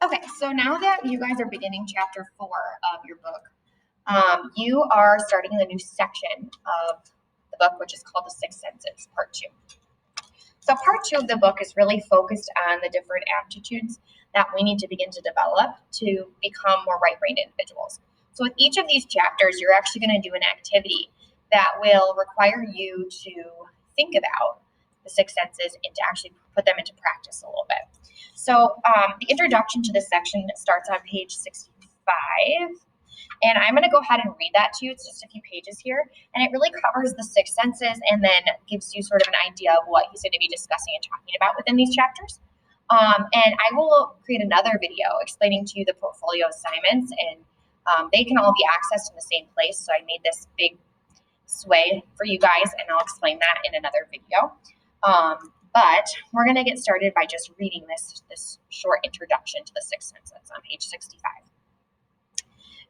Okay, so now that you guys are beginning chapter 4 of your book, you are starting the new section of the book, which is called The Six Senses, Part 2. So Part 2 of the book is really focused on the different aptitudes that we need to begin to develop to become more right-brained individuals. So with each of these chapters, you're actually going to do an activity that will require you to think about the six senses and to actually put them into practice a little bit. So the introduction to this section starts on page 65. And I'm going to go ahead and read that to you. It's just a few pages here. And it really covers the six senses and then gives you sort of an idea of what he's going to be discussing and talking about within these chapters. And I will create another video explaining to you the portfolio assignments, and they can all be accessed in the same place. So I made this big sway for you guys, and I'll explain that in another video. But we're going to get started by just reading this short introduction to the six senses on page 65.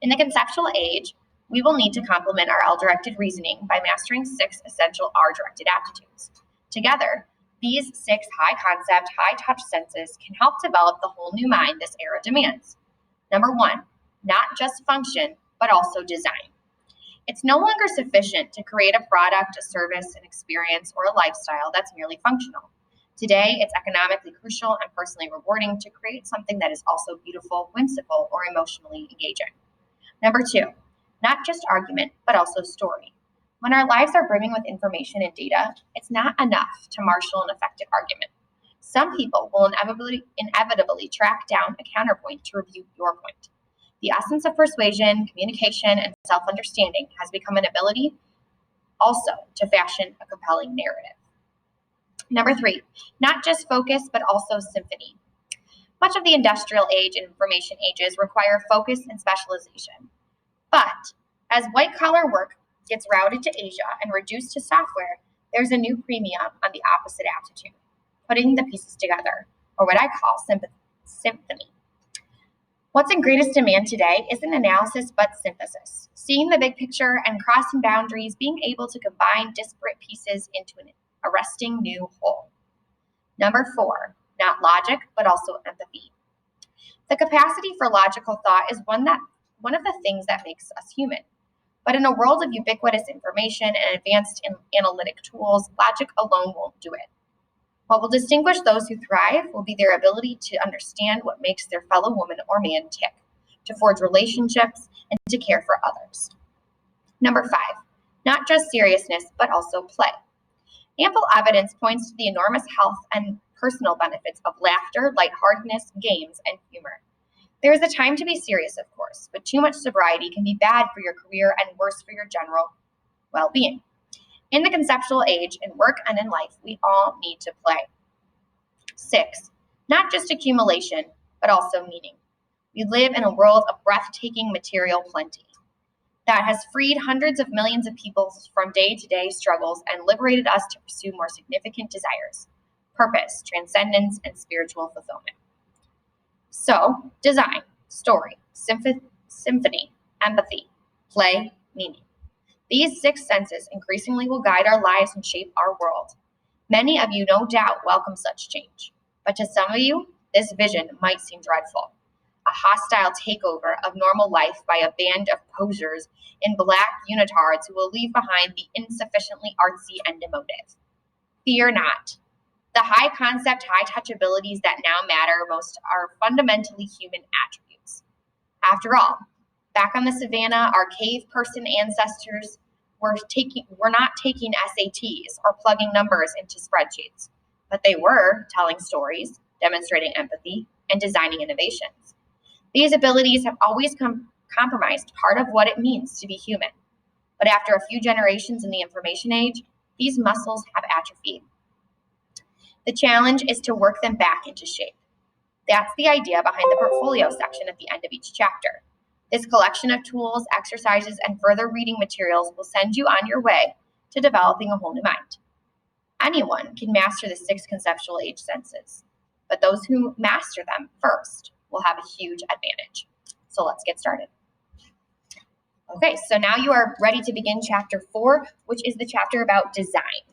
In the conceptual age, we will need to complement our L-directed reasoning by mastering 6 essential R-directed aptitudes. Together, these 6 high-concept, high-touch senses can help develop the whole new mind this era demands. Number 1, not just function, but also design. It's no longer sufficient to create a product, a service, an experience, or a lifestyle that's merely functional. Today, it's economically crucial and personally rewarding to create something that is also beautiful, whimsical, or emotionally engaging. Number 2, not just argument, but also story. When our lives are brimming with information and data, it's not enough to marshal an effective argument. Some people will inevitably track down a counterpoint to refute your point. The essence of persuasion, communication, and self-understanding has become an ability also to fashion a compelling narrative. Number 3, not just focus, but also symphony. Much of the industrial age and information ages require focus and specialization. But as white-collar work gets routed to Asia and reduced to software, there's a new premium on the opposite aptitude, putting the pieces together, or what I call symphony. What's in greatest demand today isn't analysis, but synthesis. Seeing the big picture and crossing boundaries, being able to combine disparate pieces into an arresting new whole. Number 4, not logic, but also empathy. The capacity for logical thought is one of the things that makes us human. But in a world of ubiquitous information and advanced analytic tools, logic alone won't do it. What will distinguish those who thrive will be their ability to understand what makes their fellow woman or man tick, to forge relationships, and to care for others. Number 5, not just seriousness, but also play. Ample evidence points to the enormous health and personal benefits of laughter, lightheartedness, games, and humor. There is a time to be serious, of course, but too much sobriety can be bad for your career and worse for your general well-being. In the conceptual age, in work and in life, we all need to play. 6, not just accumulation, but also meaning. We live in a world of breathtaking material plenty that has freed hundreds of millions of people from day-to-day struggles and liberated us to pursue more significant desires, purpose, transcendence, and spiritual fulfillment. So, design, story, symphony, empathy, play, meaning. These 6 senses increasingly will guide our lives and shape our world. Many of you, no doubt, welcome such change. But to some of you, this vision might seem dreadful. A hostile takeover of normal life by a band of posers in black unitards who will leave behind the insufficiently artsy and emotive. Fear not. The high concept, high touch abilities that now matter most are fundamentally human attributes. After all, back on the savannah, our cave person ancestors were not taking SATs or plugging numbers into spreadsheets, but they were telling stories, demonstrating empathy, and designing innovations. These abilities have always compromised part of what it means to be human. But after a few generations in the information age, these muscles have atrophied. The challenge is to work them back into shape. That's the idea behind the portfolio section at the end of each chapter. This collection of tools, exercises, and further reading materials will send you on your way to developing a whole new mind. Anyone can master the 6 conceptual age senses, but those who master them first will have a huge advantage. So let's get started. Okay, so now you are ready to begin chapter 4, which is the chapter about design.